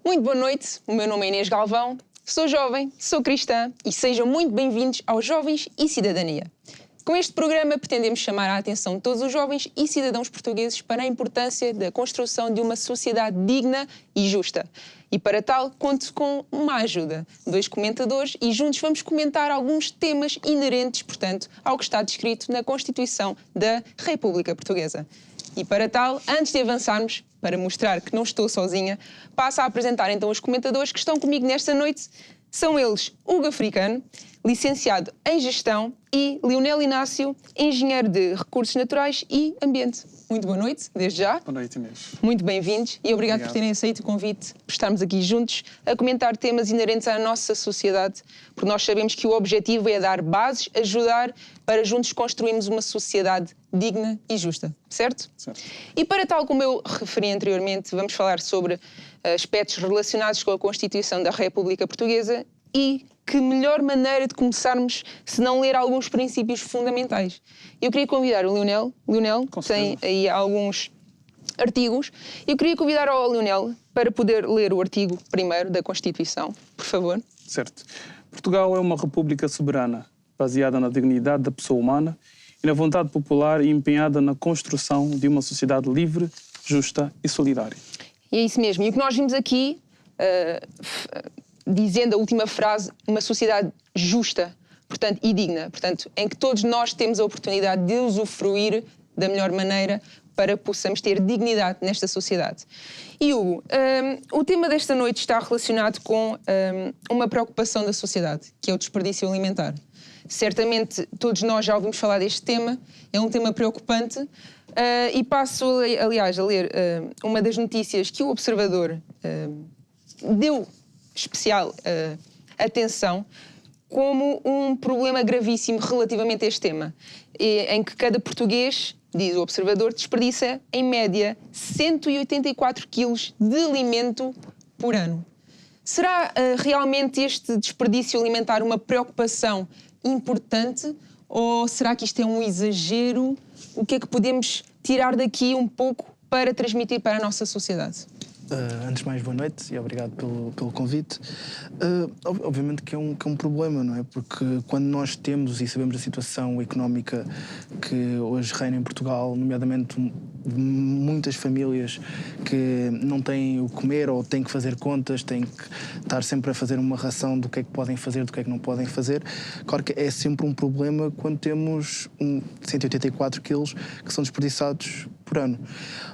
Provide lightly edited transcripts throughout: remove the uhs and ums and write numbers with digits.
Muito boa noite, o meu nome é Inês Galvão, sou jovem, sou cristã e sejam muito bem-vindos aos Jovens e Cidadania. Com este programa pretendemos chamar a atenção de todos os jovens e cidadãos portugueses para a importância da construção de uma sociedade digna e justa. E para tal, conto com uma ajuda, 2 comentadores e juntos vamos comentar alguns temas inerentes, portanto, ao que está descrito na Constituição da República Portuguesa. E para tal, antes de avançarmos, para mostrar que não estou sozinha, passo a apresentar então os comentadores que estão comigo nesta noite. São eles Hugo Africano, licenciado em Gestão, e Leonel Inácio, engenheiro de Recursos Naturais e Ambiente. Muito boa noite, desde já. Boa noite, Inês. Muito bem-vindos e obrigado por terem aceito o convite, por estarmos aqui juntos a comentar temas inerentes à nossa sociedade, porque nós sabemos que o objetivo é dar bases, ajudar para juntos construirmos uma sociedade digna e justa, certo? Certo. E para tal como eu referi anteriormente, vamos falar sobre aspectos relacionados com a Constituição da República Portuguesa e que melhor maneira de começarmos se não ler alguns princípios fundamentais. Eu queria convidar o Leonel, tem aí alguns artigos, eu queria convidar ao Leonel para poder ler o artigo 1º da Constituição, por favor. Certo. Portugal é uma república soberana, baseada na dignidade da pessoa humana e na vontade popular e empenhada na construção de uma sociedade livre, justa e solidária. E é isso mesmo. E o que nós vimos aqui, dizendo a última frase, uma sociedade justa, portanto, e digna, portanto, em que todos nós temos a oportunidade de usufruir da melhor maneira para que possamos ter dignidade nesta sociedade. E Hugo, o tema desta noite está relacionado com uma preocupação da sociedade, que é o desperdício alimentar. Certamente todos nós já ouvimos falar deste tema, é um tema preocupante, e passo, aliás, a ler uma das notícias que o Observador deu especial atenção como um problema gravíssimo relativamente a este tema, em que cada português, diz o Observador, desperdiça em média 184 quilos de alimento por ano. Será realmente este desperdício alimentar uma preocupação importante ou será que isto é um exagero? O que é que podemos tirar daqui um pouco para transmitir para a nossa sociedade? Antes de mais, boa noite e obrigado pelo convite. Obviamente que é um problema, não é? Porque quando nós temos e sabemos a situação económica que hoje reina em Portugal, nomeadamente muitas famílias que não têm o que comer ou têm que fazer contas, têm que estar sempre a fazer uma ração do que é que podem fazer, do que é que não podem fazer. Claro que é sempre um problema quando temos 184 quilos que são desperdiçados por ano.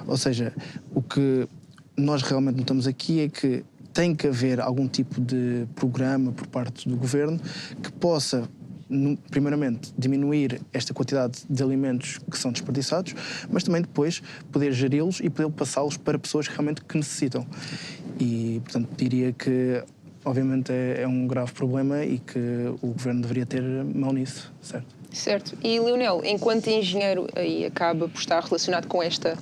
Ou seja, o que nós realmente notamos aqui é que tem que haver algum tipo de programa por parte do governo que possa, primeiramente, diminuir esta quantidade de alimentos que são desperdiçados, mas também depois poder geri-los e poder passá-los para pessoas realmente que necessitam. E, portanto, diria que, obviamente, é um grave problema e que o governo deveria ter mão nisso, certo? Certo. E, Leonel, enquanto engenheiro, aí acaba por estar relacionado com esta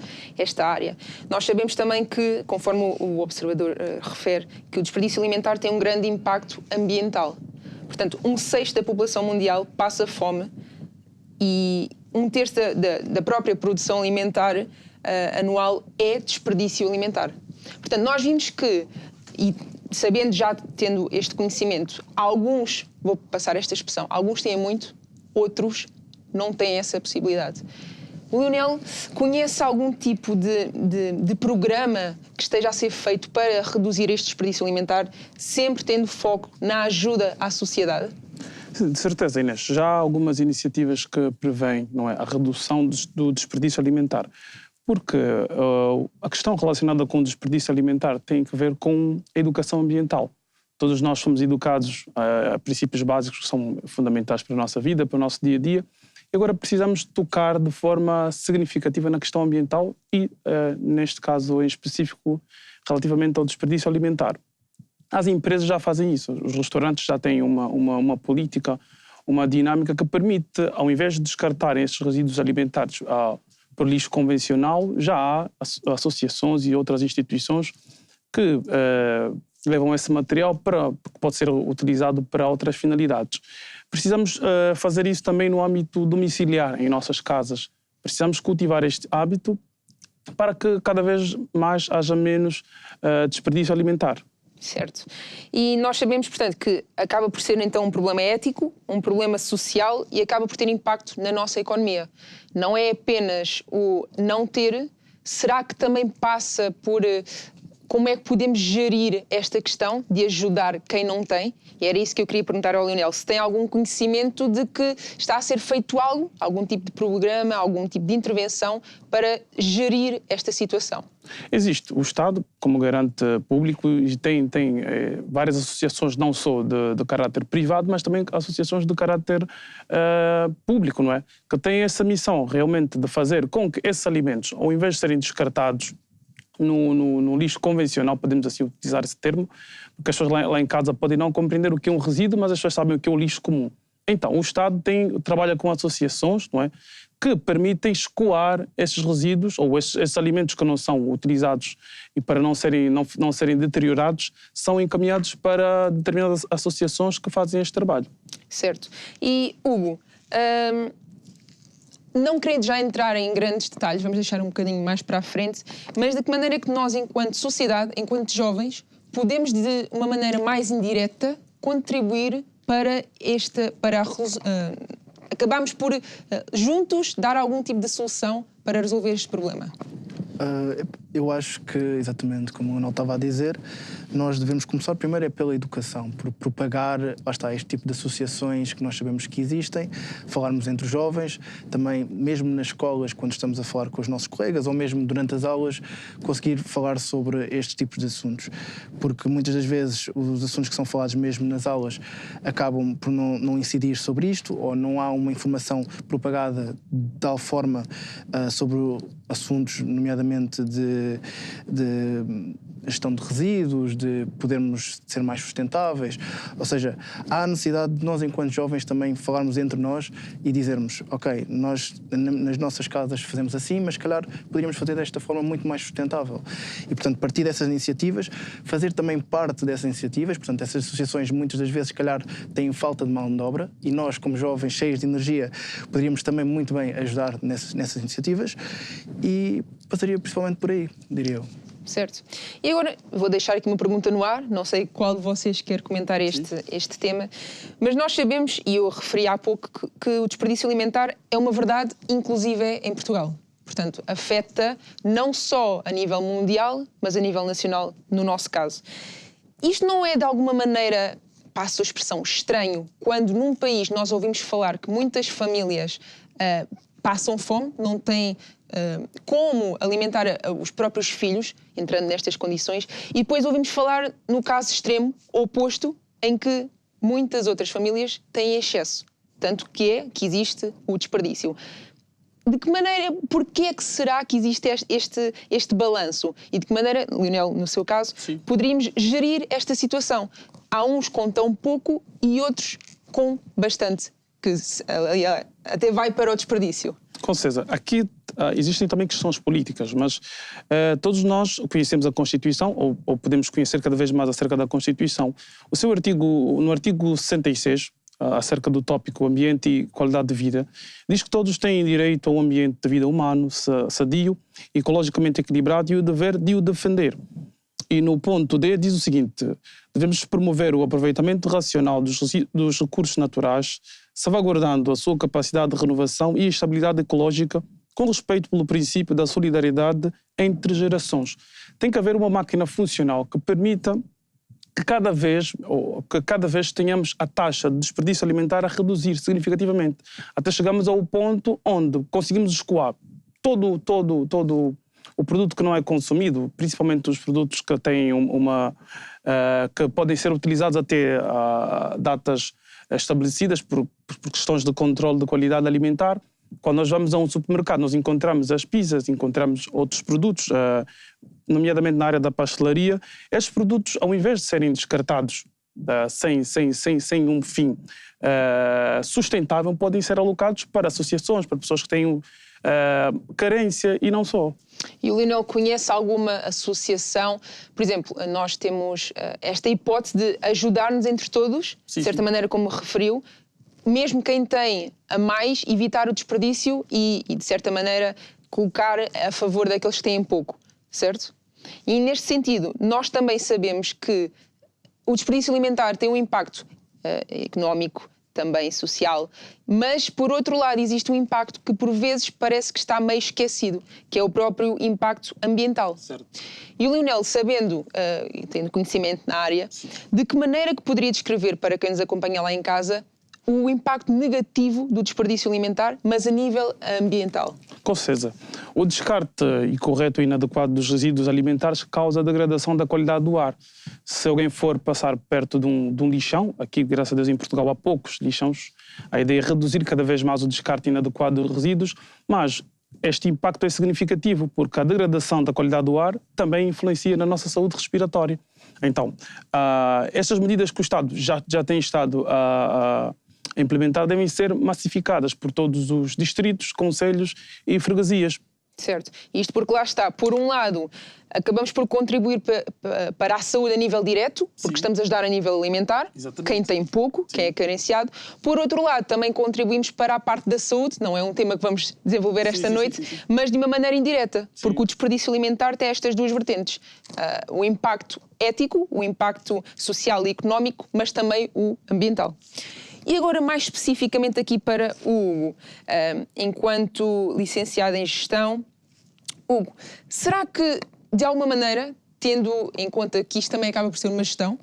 área, nós sabemos também que, conforme o Observador refere, que o desperdício alimentar tem um grande impacto ambiental. Portanto, 1/6 da população mundial passa fome e 1/3 da própria produção alimentar anual é desperdício alimentar. Portanto, nós vimos que, e sabendo já, tendo este conhecimento, alguns, vou passar esta expressão, alguns têm muito, outros não têm essa possibilidade. O Leonel conhece algum tipo de programa que esteja a ser feito para reduzir este desperdício alimentar, sempre tendo foco na ajuda à sociedade? De certeza, Inês. Já há algumas iniciativas que prevêem, não é, a redução do desperdício alimentar. Porque a questão relacionada com o desperdício alimentar tem a ver com a educação ambiental. Todos nós somos educados a princípios básicos que são fundamentais para a nossa vida, para o nosso dia-a-dia. E agora precisamos tocar de forma significativa na questão ambiental e, neste caso em específico, relativamente ao desperdício alimentar. As empresas já fazem isso. Os restaurantes já têm uma política, uma dinâmica que permite, ao invés de descartarem esses resíduos alimentares por lixo convencional, já há associações e outras instituições que levam esse material que pode ser utilizado para outras finalidades. Precisamos fazer isso também no âmbito domiciliar, em nossas casas. Precisamos cultivar este hábito para que cada vez mais haja menos desperdício alimentar. Certo. E nós sabemos, portanto, que acaba por ser então um problema ético, um problema social e acaba por ter impacto na nossa economia. Não é apenas o não ter, será que também passa por como é que podemos gerir esta questão de ajudar quem não tem? E era isso que eu queria perguntar ao Lionel, se tem algum conhecimento de que está a ser feito algo, algum tipo de programa, algum tipo de intervenção para gerir esta situação. Existe. O Estado, como garante público, tem várias associações, não só de caráter privado, mas também associações de caráter público, não é? Que têm essa missão realmente de fazer com que esses alimentos, ao invés de serem descartados no lixo convencional, podemos assim utilizar esse termo, porque as pessoas lá em casa podem não compreender o que é um resíduo, mas as pessoas sabem o que é o lixo comum. Então, o Estado trabalha com associações, não é, que permitem escoar esses resíduos ou esses alimentos que não são utilizados e para não serem deteriorados, são encaminhados para determinadas associações que fazem este trabalho. Certo. E, Hugo, não querendo já entrar em grandes detalhes, vamos deixar um bocadinho mais para a frente, mas de que maneira é que nós, enquanto sociedade, enquanto jovens, podemos, de uma maneira mais indireta, contribuir para acabamos por, juntos, dar algum tipo de solução para resolver este problema? Eu acho que, exatamente como o Manuel estava a dizer, nós devemos começar primeiro pela educação, por propagar, lá está, este tipo de associações que nós sabemos que existem, falarmos entre os jovens, também mesmo nas escolas, quando estamos a falar com os nossos colegas, ou mesmo durante as aulas, conseguir falar sobre estes tipos de assuntos. Porque muitas das vezes os assuntos que são falados mesmo nas aulas acabam por não incidir sobre isto, ou não há uma informação propagada de tal forma sobre assuntos, nomeadamente de gestão de resíduos, de podermos ser mais sustentáveis. Ou seja, há a necessidade de nós, enquanto jovens, também falarmos entre nós e dizermos, ok, nós nas nossas casas fazemos assim, mas se calhar poderíamos fazer desta forma muito mais sustentável. E, portanto, partir dessas iniciativas, fazer também parte dessas iniciativas, portanto, essas associações muitas das vezes, se calhar, têm falta de mão de obra e nós, como jovens, cheios de energia, poderíamos também muito bem ajudar nessas iniciativas e passaria principalmente por aí, diria eu. Certo. E agora vou deixar aqui uma pergunta no ar, não sei qual de vocês quer comentar este tema, mas nós sabemos, e eu referi há pouco, que o desperdício alimentar é uma verdade inclusive em Portugal. Portanto, afeta não só a nível mundial, mas a nível nacional, no nosso caso. Isto não é de alguma maneira, passo a expressão, estranho, quando num país nós ouvimos falar que muitas famílias passam fome, não têm como alimentar os próprios filhos, entrando nestas condições, e depois ouvimos falar no caso extremo, oposto, em que muitas outras famílias têm excesso, tanto que existe o desperdício. De que maneira, porquê é que será que existe este balanço? E de que maneira, Lionel, no seu caso, poderíamos gerir esta situação? Há uns com tão pouco e outros com bastante, que até vai para o desperdício. Com certeza. Aqui existem também questões políticas, mas todos nós conhecemos a Constituição, ou podemos conhecer cada vez mais acerca da Constituição. No artigo 66, acerca do tópico ambiente e qualidade de vida, diz que todos têm direito a um ambiente de vida humano, sadio, ecologicamente equilibrado e o dever de o defender. E no ponto D diz o seguinte: devemos promover o aproveitamento racional dos recursos naturais, salvaguardando a sua capacidade de renovação e estabilidade ecológica, com respeito pelo princípio da solidariedade entre gerações. Tem que haver uma máquina funcional que permita que cada vez tenhamos a taxa de desperdício alimentar a reduzir significativamente, até chegarmos ao ponto onde conseguimos escoar todo o produto que não é consumido, principalmente os produtos que têm que podem ser utilizados até datas estabelecidas por questões de controle de qualidade alimentar. Quando nós vamos a um supermercado, nós encontramos as pizzas, encontramos outros produtos, nomeadamente na área da pastelaria. Estes produtos, ao invés de serem descartados sem um fim sustentável, podem ser alocados para associações, para pessoas que têm carência e não só. E o Lionel conhece alguma associação? Por exemplo, nós temos esta hipótese de ajudar-nos entre todos, de certa maneira, como referiu, mesmo quem tem a mais, evitar o desperdício e, de certa maneira, colocar a favor daqueles que têm pouco, certo? E neste sentido, nós também sabemos que o desperdício alimentar tem um impacto económico, também social, mas por outro lado existe um impacto que por vezes parece que está meio esquecido, que é o próprio impacto ambiental. Certo. E o Leonel, sabendo e tendo conhecimento na área, de que maneira que poderia descrever para quem nos acompanha lá em casa o impacto negativo do desperdício alimentar, mas a nível ambiental? Com certeza. O descarte incorreto e inadequado dos resíduos alimentares causa a degradação da qualidade do ar. Se alguém for passar perto de um lixão, aqui, graças a Deus, em Portugal há poucos lixões, a ideia é reduzir cada vez mais o descarte inadequado dos resíduos, mas este impacto é significativo porque a degradação da qualidade do ar também influencia na nossa saúde respiratória. Então, estas medidas que o Estado já tem estado a implementar devem ser massificadas por todos os distritos, concelhos e freguesias. Certo. Isto porque lá está, por um lado, acabamos por contribuir para a saúde a nível direto, porque estamos a ajudar a nível alimentar, Exatamente. quem tem pouco, quem é carenciado. Por outro lado, também contribuímos para a parte da saúde, não é um tema que vamos desenvolver esta noite, mas de uma maneira indireta, porque o desperdício alimentar tem estas duas vertentes. O impacto ético, o impacto social e económico, mas também o ambiental. E agora, mais especificamente aqui para o Hugo, enquanto licenciado em gestão. Hugo, será que, de alguma maneira, tendo em conta que isto também acaba por ser uma gestão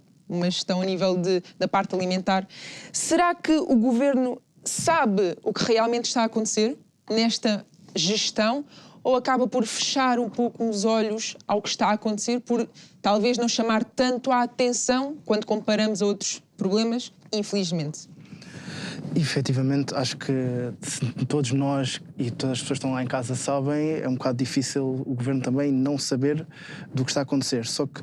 a nível da parte alimentar, será que o Governo sabe o que realmente está a acontecer nesta gestão ou acaba por fechar um pouco os olhos ao que está a acontecer, por talvez não chamar tanto a atenção quando comparamos a outros problemas, infelizmente? Efetivamente, acho que todos nós e todas as pessoas que estão lá em casa sabem, é um bocado difícil o Governo também não saber do que está a acontecer. Só que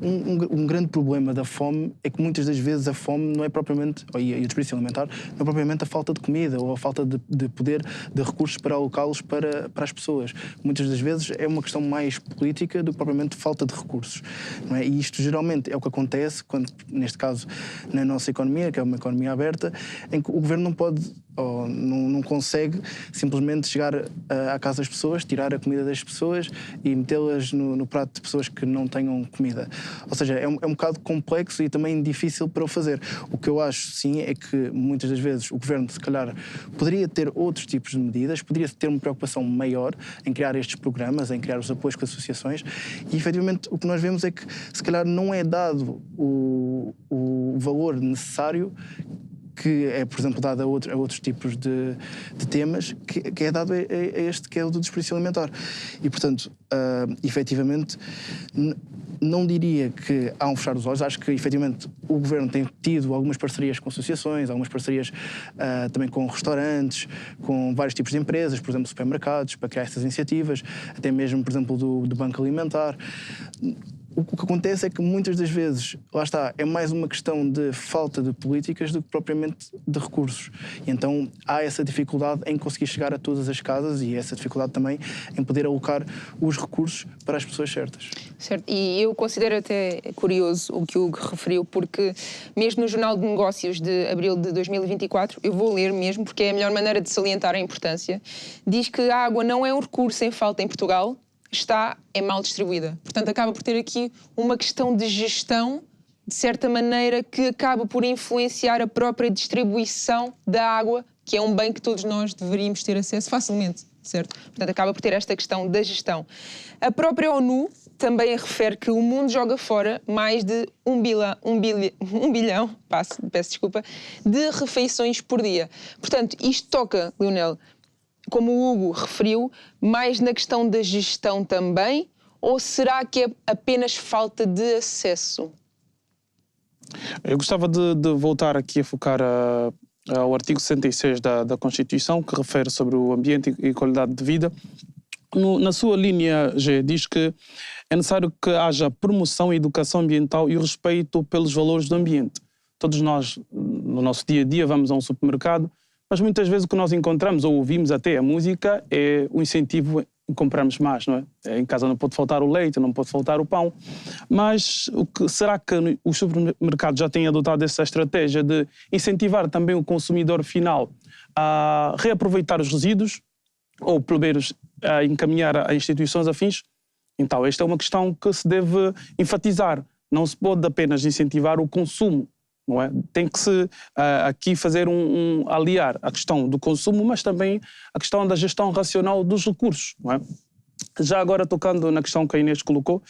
um grande problema da fome é que muitas das vezes a fome não é propriamente, e o desperdício alimentar, não é propriamente a falta de comida ou a falta de poder, de recursos para alocá-los para as pessoas. Muitas das vezes é uma questão mais política do que propriamente falta de recursos. Não é? E isto geralmente é o que acontece quando, neste caso, na nossa economia, que é uma economia aberta, em que o Governo não pode ou não consegue simplesmente chegar à casa das pessoas, tirar a comida das pessoas e metê-las no prato de pessoas que não tenham comida. Ou seja, é um bocado complexo e também difícil para o fazer. O que eu acho, sim, é que muitas das vezes o Governo, se calhar, poderia ter outros tipos de medidas, poderia ter uma preocupação maior em criar estes programas, em criar os apoios com as associações e, efetivamente, o que nós vemos é que, se calhar, não é dado o valor necessário que é, por exemplo, dado a outros tipos de temas, que é dado a este, que é o do desperdício alimentar. E, portanto, efetivamente, não diria que há um fechar os olhos. Acho que, efetivamente, o Governo tem tido algumas parcerias com associações, algumas parcerias também com restaurantes, com vários tipos de empresas, por exemplo, supermercados, para criar estas iniciativas, até mesmo, por exemplo, do Banco Alimentar. O que acontece é que muitas das vezes, lá está, é mais uma questão de falta de políticas do que propriamente de recursos. E então há essa dificuldade em conseguir chegar a todas as casas e essa dificuldade também em poder alocar os recursos para as pessoas certas. Certo, e eu considero até curioso o que o Hugo referiu, porque mesmo no Jornal de Negócios de abril de 2024, eu vou ler mesmo, porque é a melhor maneira de salientar a importância, diz que a água não é um recurso em falta em Portugal, é mal distribuída. Portanto, acaba por ter aqui uma questão de gestão, de certa maneira, que acaba por influenciar a própria distribuição da água, que é um bem que todos nós deveríamos ter acesso facilmente, certo? Portanto, acaba por ter esta questão da gestão. A própria ONU também refere que o mundo joga fora mais de 1 bilhão, peço desculpa, de refeições por dia. Portanto, isto toca, Leonel, como o Hugo referiu, mais na questão da gestão também, ou será que é apenas falta de acesso? Eu gostava de voltar aqui a focar ao artigo 66 da Constituição, que refere sobre o ambiente e qualidade de vida. Na sua linha G, diz que é necessário que haja promoção e educação ambiental e o respeito pelos valores do ambiente. Todos nós, no nosso dia a dia, vamos a um supermercado, mas muitas vezes o que nós encontramos, ou ouvimos até a música, é o incentivo em comprarmos mais, não é? Em casa não pode faltar o leite, não pode faltar o pão. Mas será que os supermercados já têm adotado essa estratégia de incentivar também o consumidor final a reaproveitar os resíduos, ou pelo menos a encaminhar a instituições afins? Então, esta é uma questão que se deve enfatizar. não se pode apenas incentivar o consumo, não é? Tem que se aqui fazer aliar a questão do consumo, mas também a questão da gestão racional dos recursos, não é? Já agora tocando na questão que a Inês colocou,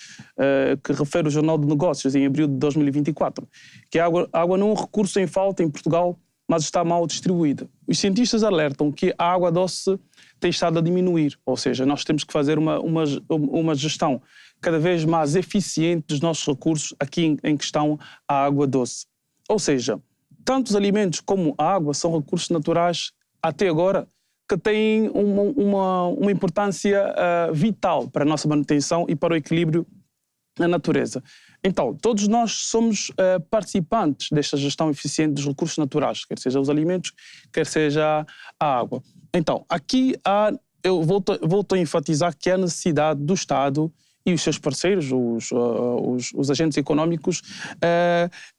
que refere o Jornal de Negócios em abril de 2024, que a água não é um recurso em falta em Portugal, mas está mal distribuída. Os cientistas alertam que a água doce tem estado a diminuir, ou seja, nós temos que fazer uma gestão cada vez mais eficiente dos nossos recursos aqui em questão a água doce. Ou seja, tanto os alimentos como a água são recursos naturais até agora que têm uma importância vital para a nossa manutenção e para o equilíbrio na natureza. Então, todos nós somos participantes desta gestão eficiente dos recursos naturais, quer seja os alimentos, quer seja a água. Então, aqui eu volto a enfatizar que há necessidade do Estado e os seus parceiros, os agentes económicos,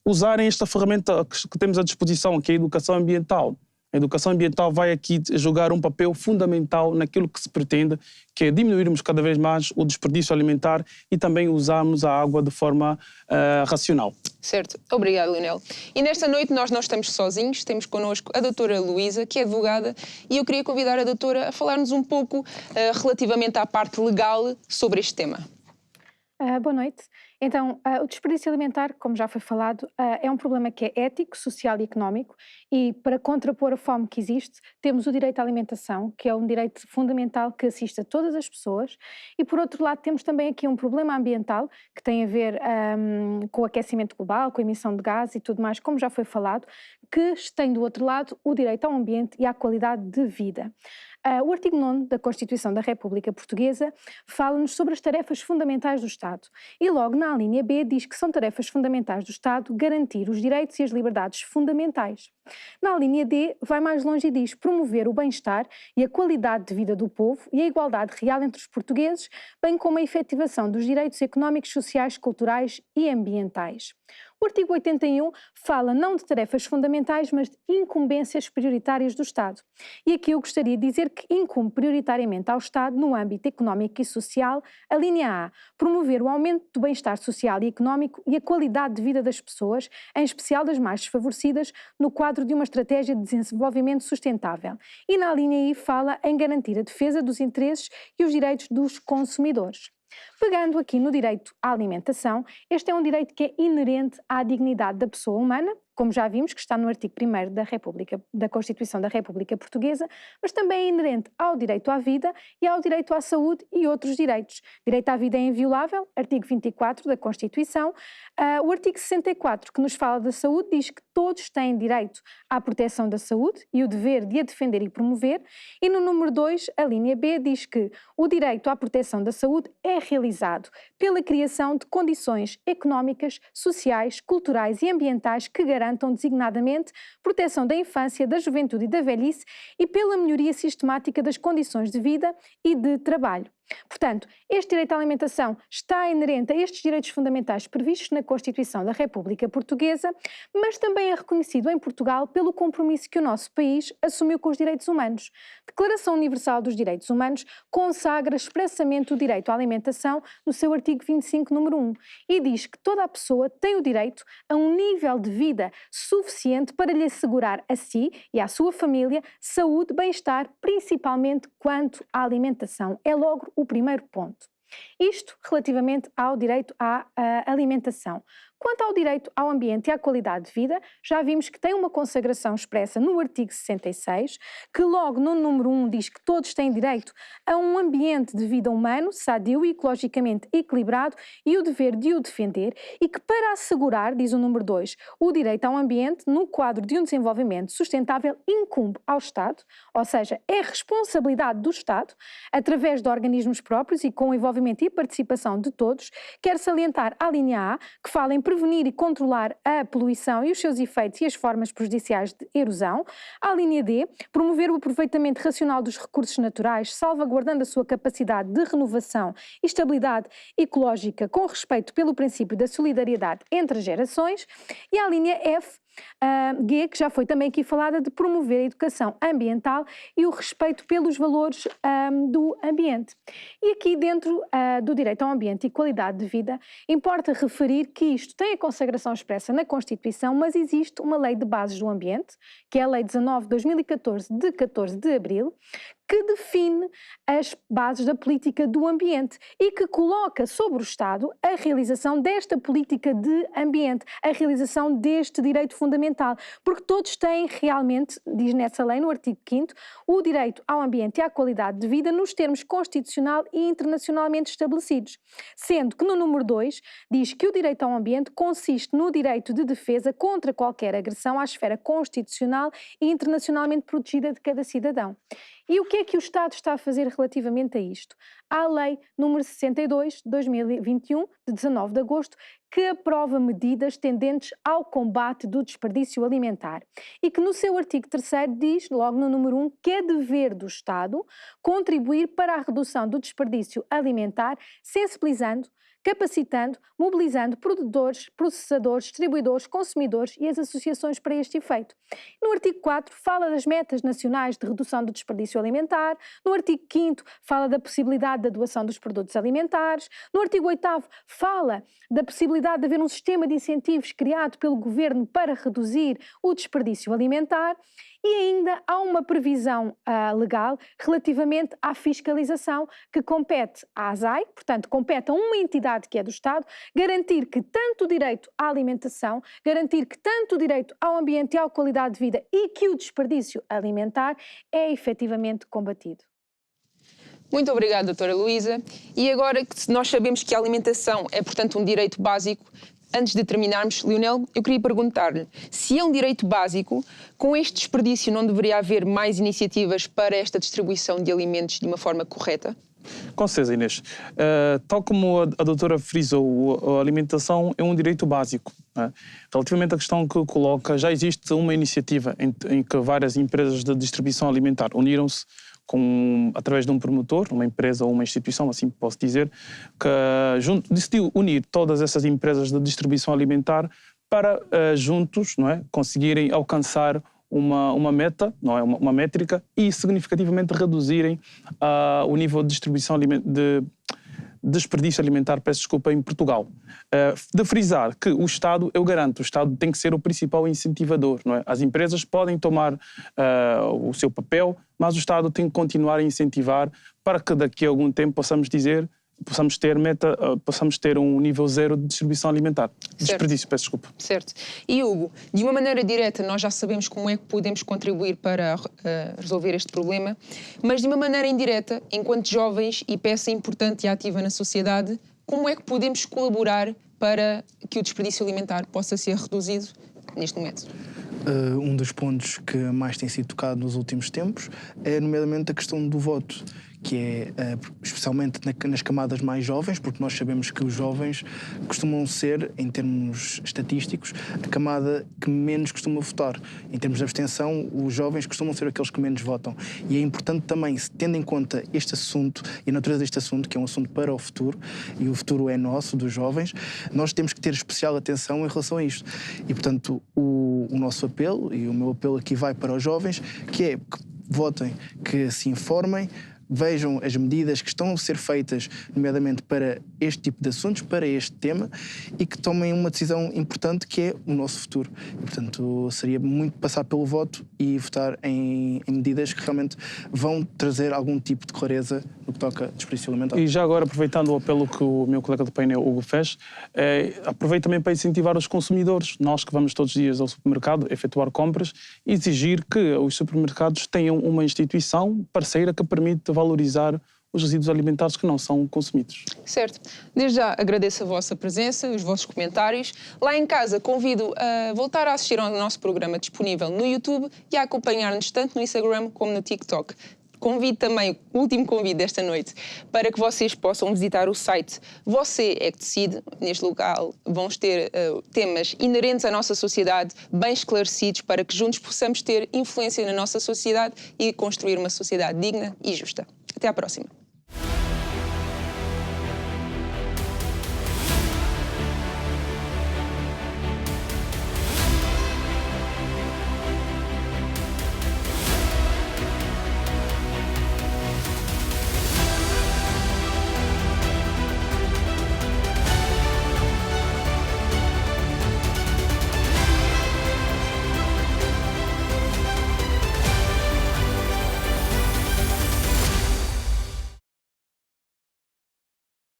usarem esta ferramenta que temos à disposição, que é a educação ambiental. A educação ambiental vai aqui jogar um papel fundamental naquilo que se pretende, que é diminuirmos cada vez mais o desperdício alimentar e também usarmos a água de forma racional. Certo. Obrigado, Leonel. E nesta noite nós não estamos sozinhos, temos connosco a doutora Luísa, que é advogada, e eu queria convidar a doutora a falar-nos um pouco relativamente à parte legal sobre este tema. Boa noite. Então, o desperdício alimentar, como já foi falado, é um problema que é ético, social e económico, e para contrapor a fome que existe, temos o direito à alimentação, que é um direito fundamental que assiste a todas as pessoas, e por outro lado temos também aqui um problema ambiental que tem a ver com o aquecimento global, com a emissão de gás e tudo mais, como já foi falado, que tem do outro lado o direito ao ambiente e à qualidade de vida. O artigo 9º da Constituição da República Portuguesa fala-nos sobre as tarefas fundamentais do Estado e logo na linha B diz que são tarefas fundamentais do Estado garantir os direitos e as liberdades fundamentais. Na linha D vai mais longe e diz promover o bem-estar e a qualidade de vida do povo e a igualdade real entre os portugueses, bem como a efetivação dos direitos económicos, sociais, culturais e ambientais. O artigo 81 fala não de tarefas fundamentais, mas de incumbências prioritárias do Estado. E aqui eu gostaria de dizer que incumbe prioritariamente ao Estado, no âmbito económico e social, a linha A, promover o aumento do bem-estar social e económico e a qualidade de vida das pessoas, em especial das mais desfavorecidas, no quadro de uma estratégia de desenvolvimento sustentável. E na linha I fala em garantir a defesa dos interesses e os direitos dos consumidores. Pegando aqui no direito à alimentação, este é um direito que é inerente à dignidade da pessoa humana, como já vimos, que está no artigo 1º da Constituição da República Portuguesa, mas também é inerente ao direito à vida e ao direito à saúde e outros direitos. Direito à vida é inviolável, artigo 24 da Constituição. O artigo 64, que nos fala da saúde, diz que todos têm direito à proteção da saúde e o dever de a defender e promover. E no número 2, a linha B, diz que o direito à proteção da saúde é realizado pela criação de condições económicas, sociais, culturais e ambientais que garantam designadamente proteção da infância, da juventude e da velhice e pela melhoria sistemática das condições de vida e de trabalho. Portanto, este direito à alimentação está inerente a estes direitos fundamentais previstos na Constituição da República Portuguesa, mas também é reconhecido em Portugal pelo compromisso que o nosso país assumiu com os direitos humanos. A Declaração Universal dos Direitos Humanos consagra expressamente o direito à alimentação no seu artigo 25, número 1, e diz que toda a pessoa tem o direito a um nível de vida suficiente para lhe assegurar a si e à sua família saúde, bem-estar, principalmente quanto à alimentação. É logo o primeiro ponto. Isto relativamente ao direito à alimentação. Quanto ao direito ao ambiente e à qualidade de vida, já vimos que tem uma consagração expressa no artigo 66, que logo no número 1 diz que todos têm direito a um ambiente de vida humano, sadio e ecologicamente equilibrado e o dever de o defender, e que para assegurar, diz o número 2, o direito ao ambiente no quadro de um desenvolvimento sustentável incumbe ao Estado, ou seja, é responsabilidade do Estado, através de organismos próprios e com o envolvimento e participação de todos, quer salientar a linha A, que fala em prevenir e controlar a poluição e os seus efeitos e as formas prejudiciais de erosão. A linha D, promover o aproveitamento racional dos recursos naturais, salvaguardando a sua capacidade de renovação e estabilidade ecológica com respeito pelo princípio da solidariedade entre as gerações. E a linha F, G, que já foi também aqui falada, de promover a educação ambiental e o respeito pelos valores do ambiente. E aqui dentro do direito ao ambiente e qualidade de vida, importa referir que isto tem a consagração expressa na Constituição, mas existe uma lei de bases do ambiente, que é a Lei 19/2014, de 14 de abril, que define as bases da política do ambiente e que coloca sobre o Estado a realização desta política de ambiente, a realização deste direito fundamental, porque todos têm realmente, diz nessa lei, no artigo 5º, o direito ao ambiente e à qualidade de vida nos termos constitucional e internacionalmente estabelecidos, sendo que no número 2 diz que o direito ao ambiente consiste no direito de defesa contra qualquer agressão à esfera constitucional e internacionalmente protegida de cada cidadão. E o que é que o Estado está a fazer relativamente a isto? Há a Lei número 62 de 2021, de 19 de agosto, que aprova medidas tendentes ao combate do desperdício alimentar e que no seu artigo 3º diz, logo no número 1, que é dever do Estado contribuir para a redução do desperdício alimentar, sensibilizando, capacitando, mobilizando produtores, processadores, distribuidores, consumidores e as associações para este efeito. No artigo 4 fala das metas nacionais de redução do desperdício alimentar, no artigo 5º fala da possibilidade da doação dos produtos alimentares, no artigo 8º fala da possibilidade de haver um sistema de incentivos criado pelo Governo para reduzir o desperdício alimentar. E ainda há uma previsão legal relativamente à fiscalização que compete à ASAI, portanto compete a uma entidade que é do Estado, garantir que tanto o direito à alimentação, garantir que tanto o direito ao ambiente e à qualidade de vida e que o desperdício alimentar é efetivamente combatido. Muito obrigada, doutora Luísa. E agora que nós sabemos que a alimentação é, portanto, um direito básico, antes de terminarmos, Leonel, eu queria perguntar-lhe se é um direito básico, com este desperdício não deveria haver mais iniciativas para esta distribuição de alimentos de uma forma correta? Com certeza, Inês. Tal como a doutora frisou, a alimentação é um direito básico. Né? Relativamente à questão que coloca, já existe uma iniciativa em que várias empresas de distribuição alimentar uniram-se através de um promotor, uma empresa ou uma instituição, assim posso dizer, que decidiu unir todas essas empresas de distribuição alimentar para juntos, não é, conseguirem alcançar uma meta, não é, uma métrica, e significativamente reduzirem o nível de distribuição de desperdício alimentar, peço desculpa, em Portugal. De frisar que o Estado, eu garanto, o Estado tem que ser o principal incentivador, não é? As empresas podem tomar o seu papel, mas o Estado tem que continuar a incentivar para que daqui a algum tempo possamos ter um nível zero de distribuição alimentar. Desperdício, peço desculpa. Certo. E Hugo, de uma maneira direta nós já sabemos como é que podemos contribuir para resolver este problema, mas de uma maneira indireta, enquanto jovens e peça importante e ativa na sociedade, como é que podemos colaborar para que o desperdício alimentar possa ser reduzido neste momento? Um dos pontos que mais tem sido tocado nos últimos tempos é, nomeadamente, a questão do voto, que é especialmente nas camadas mais jovens, porque nós sabemos que os jovens costumam ser, em termos estatísticos, a camada que menos costuma votar. Em termos de abstenção, os jovens costumam ser aqueles que menos votam. E é importante também, tendo em conta este assunto e a natureza deste assunto, que é um assunto para o futuro, e o futuro é nosso, dos jovens, nós temos que ter especial atenção em relação a isto. E, portanto, o nosso apelo, e o meu apelo aqui vai para os jovens, que é que votem, que se informem, vejam as medidas que estão a ser feitas, nomeadamente para este tipo de assuntos, para este tema, e que tomem uma decisão importante que é o nosso futuro. E, portanto, seria muito passar pelo voto e votar em medidas que realmente vão trazer algum tipo de clareza no que toca a desperdício alimentar. E já agora, aproveitando o apelo que o meu colega de painel, Hugo, fez, aproveito também para incentivar os consumidores, nós que vamos todos os dias ao supermercado efetuar compras, exigir que os supermercados tenham uma instituição parceira que permite valorizar os resíduos alimentares que não são consumidos. Certo. Desde já agradeço a vossa presença, os vossos comentários. Lá em casa convido a voltar a assistir ao nosso programa disponível no YouTube e a acompanhar-nos tanto no Instagram como no TikTok. Convido também, o último convite desta noite, para que vocês possam visitar o site Você é que Decide. Neste local vamos ter temas inerentes à nossa sociedade, bem esclarecidos, para que juntos possamos ter influência na nossa sociedade e construir uma sociedade digna e justa. Até à próxima.